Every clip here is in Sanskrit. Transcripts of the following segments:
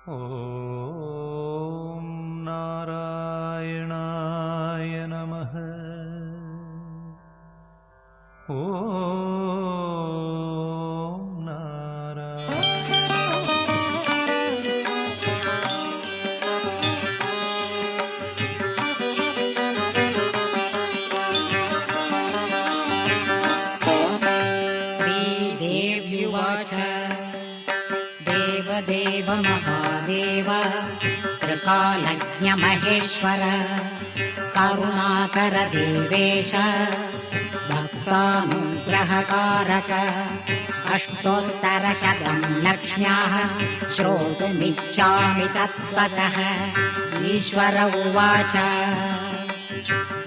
ॐ नारायणाय नमः। ॐ श्रीदेव्युवाच देवदेव महादेव त्रिकालज्ञमहेश्वर करुणाकर देवेश भक्तानुग्रहकारक अष्टोत्तरशतं लक्ष्म्याः श्रोतुमिच्छामि तत्त्वतः। ईश्वर उवाच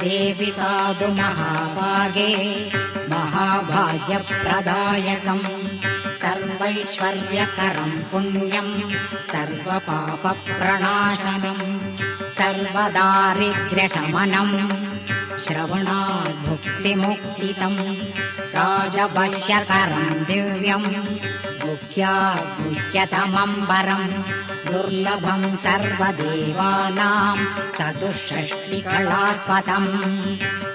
देवि साधु महाभागे महाभाग्यप्रदायकम् सर्वैश्वर्यकरं पुण्यं सर्वपापप्रणाशनं सर्वदारिद्र्यशमनं श्रवणात् भुक्तिमुक्तिदं राजवश्यकरं दिव्यं गुह्यात् गुह्यतमं वरं दुर्लभं सर्वदेवानां चतुष्षष्टिकलास्पदं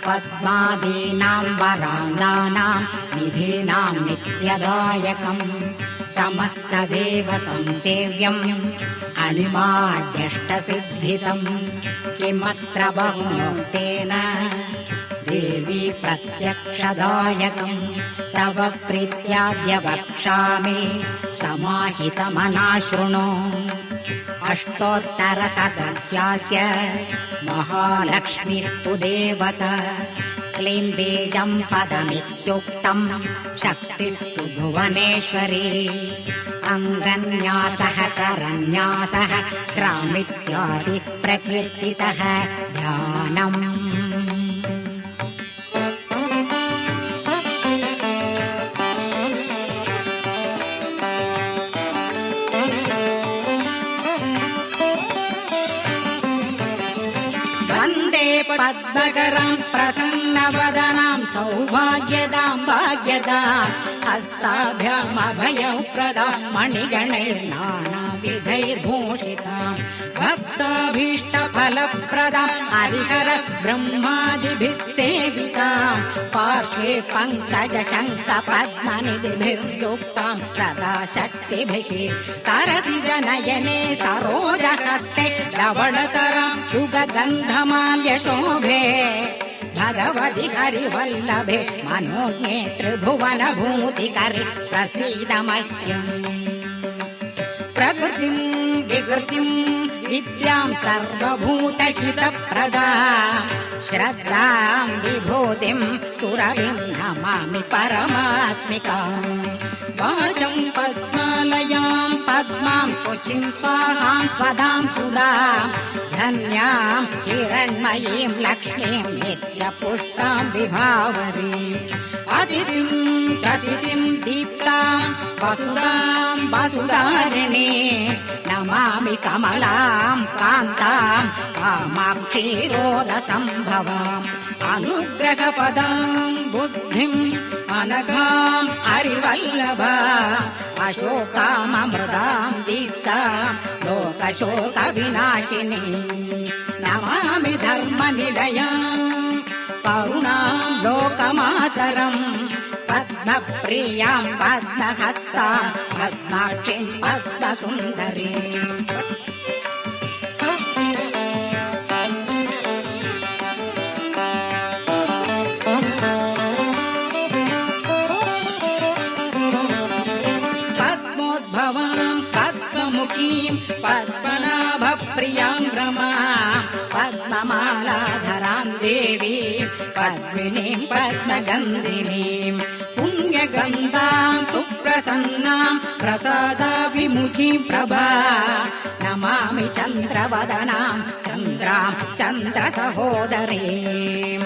पद्मादीनां वराङ्गानां निधीनां नित्यदायकं समस्तदेव संसेव्यम् अणिमाद्यष्टसिद्धितं किमत्र बहुनोक्तेन देवी प्रत्यक्षदायकं तव प्रीत्याद्य वक्ष्यामि समाहितमना शृणु। अष्टोत्तरशतस्यास्य महालक्ष्मीस्तु देवता क्लीं बीजं पदमित्युक्तं शक्तिस्तु भुवनेश्वरी अङ्गन्यासः करन्यासः श्रामित्यादि प्रकीर्तितः ध्यानम्। वन्दे पद्मकरां प्रसन्नवदनां सौभाग्यदां भाग्यदां हस्ताभ्यामभयप्रदां मणिगणैर्नानाविधैर्भूषितां भक्ताभीष्टफलप्रदां हरिहर ब्रह्मादिभिः सेवितां पार्श्वे पङ्कजशङ्खपद्मनिधिभिर्युक्तां सदा शक्तिभिः सरसिजनयने सरोजहस्ते लवणतरां शुभगन्धमाल्यशोभे भगवति हरिवल्लभे मनोज्ञे त्रिभुवनभूतिकरि प्रसीद मह्यम्। प्रकृतिं विकृतिं विद्यां सर्वभूतहितप्रदां श्रद्धां विभूतिं सुरभिं नमामि परमात्मिकाम्। वाचं पद्मालयां पद्मां शुचिं स्वाहां स्वधां सुधां धन्यां हिरण्मयीं लक्ष्मीं नित्यपुष्टां विभावरीम्। अतिथिं चतिथिं दीप्तां वसुधां वसुधारिणी नमामि कमलां कान्तां कामाक्षीरोदसम्भवाम्। अनुग्रहपदां बुद्धिं अनघां हरिवल्लभा अशोकाममृतां दीप्तां लोकशोकविनाशिनी नमामि धर्मनिलयां करुणां लोकमातरं पद्मप्रियां पद्महस्तां पद्माक्षीं पद्मसुन्दरीम्। पद्मनाभप्रियां रमां पद्ममालाधरां देवीं पद्मिनीं पद्मगन्धिनीं पुण्यगन्धां सुप्रसन्नां प्रसादाभिमुखीं प्रभा नमामि चन्द्रवदनां चन्द्रां चन्द्रसहोदरीं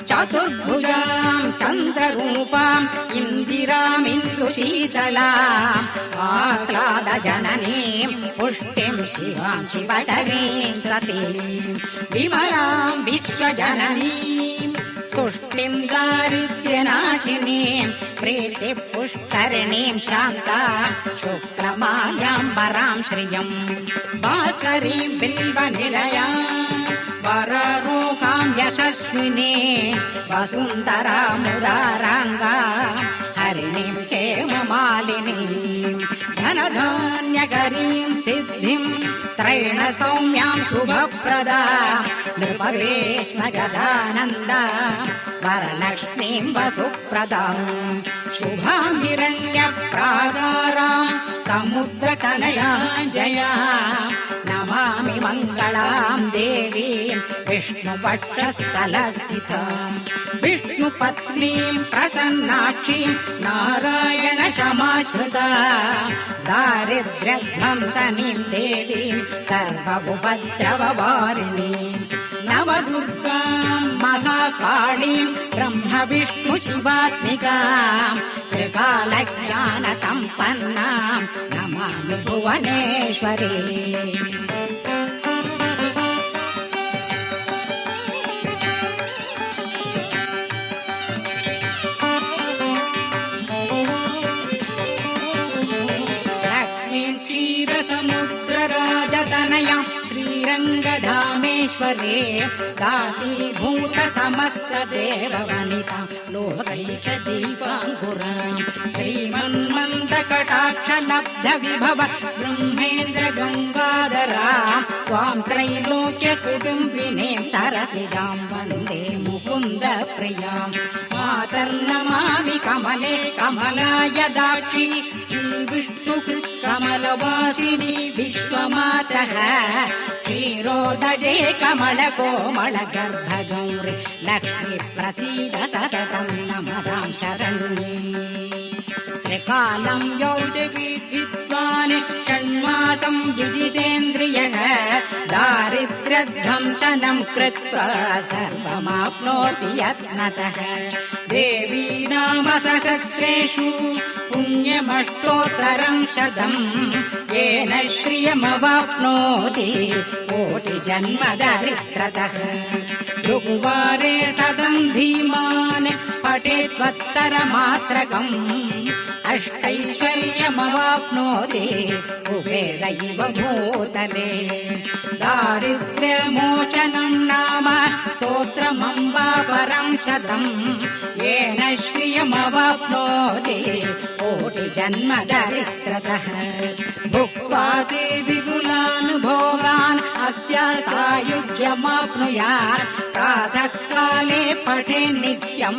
चतुर्भुजां चन्द्ररूपां इन्दिरामिन्दुशीतलाम् आह्लादजननीं पुष्टिं शिवां शिवकरीं सतीं विमलां विश्वजननीं तुष्टिं दारिद्र्यनाशिनीं प्रीतिपुष्करिणीं शान्तां शुक्रमाल्याम्बरां श्रियम् भास्करीं बिल्वनिलयां वररूपां यशस्विनी वसुन्धरामुदाराङ्गां हरिणीं हेममालिनीं धनधान्यकरीं सिद्धिं स्त्रैण सौम्यां शुभप्रदां नृपवेश्मगदानन्दा वरलक्ष्मीं वसुप्रदां शुभां हिरण्यप्राकारां समुद्रतनयां जयां नमामि मङ्गलां देवीं विष्णुपक्षस्थलस्थितां विष्णुपत्नीं प्रसन्नाक्षीं नारायणशमाश्रितां दारिद्र्यध्वंसनीं देवीं सर्वोपद्रववारिणीं नवदुर्गां महाकाळीं ब्रह्मविष्णुशिवात्मिकां त्रिकालज्ञानसम्पन्नां नमामि भुवनेश्वरी क्षीरसमुद्रराजतनयां श्रीरङ्गधामेश्वरे दासीभूतसमस्तदेववनितां लोकैकदीपाङ्कुरां श्रीमन्मन्दकटाक्षलब्धविभव ब्रह्मेन्द्रगङ्गाधरां त्वां त्रैलोक्यकुटुम्बिनीं सरसिजां वन्दे मुकुन्दप्रियां मातर्नमामि कमले कमलाय दाक्षी श्रीविष्णुकृत्कमलवासिनी विश्वमातः क्षीरोदजे कमलकोमलगर्भगौरि लक्ष्मी प्रसीद सततं नमतां शरण्ये त्रिकालं यौजविद्वान् षण्मासं विजितेन्द्रियः दारिद्र्यध्वंसनं कृत्वा सर्वमाप्नोति यत्नतः देवी नाम सहस्रेषु पुण्यमष्टोत्तरं शतं येन श्रियमवाप्नोति कोटिजन्म दरिद्रतः भृगुवारे सदं धीमान् पठेत् वत्सरमात्रकम् अष्टैश्वर्यमवाप्नोति कुबेरैव भूतले दारिद्र्यमोचनं नाम स्तोत्रमम्बा परं शतं येन श्रियमवाप्नोति कोटिजन्म दरिद्रतः भुक्त्वा ते विपुलान् भोगान् अस्य सायुज्यमाप्नुयात् प्रातः काले पठे नित्यं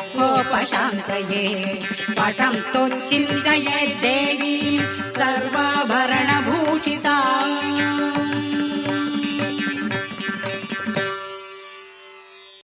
सर्वदुःखोपशान्तये पठं स्तोच्चिन्तये देवीं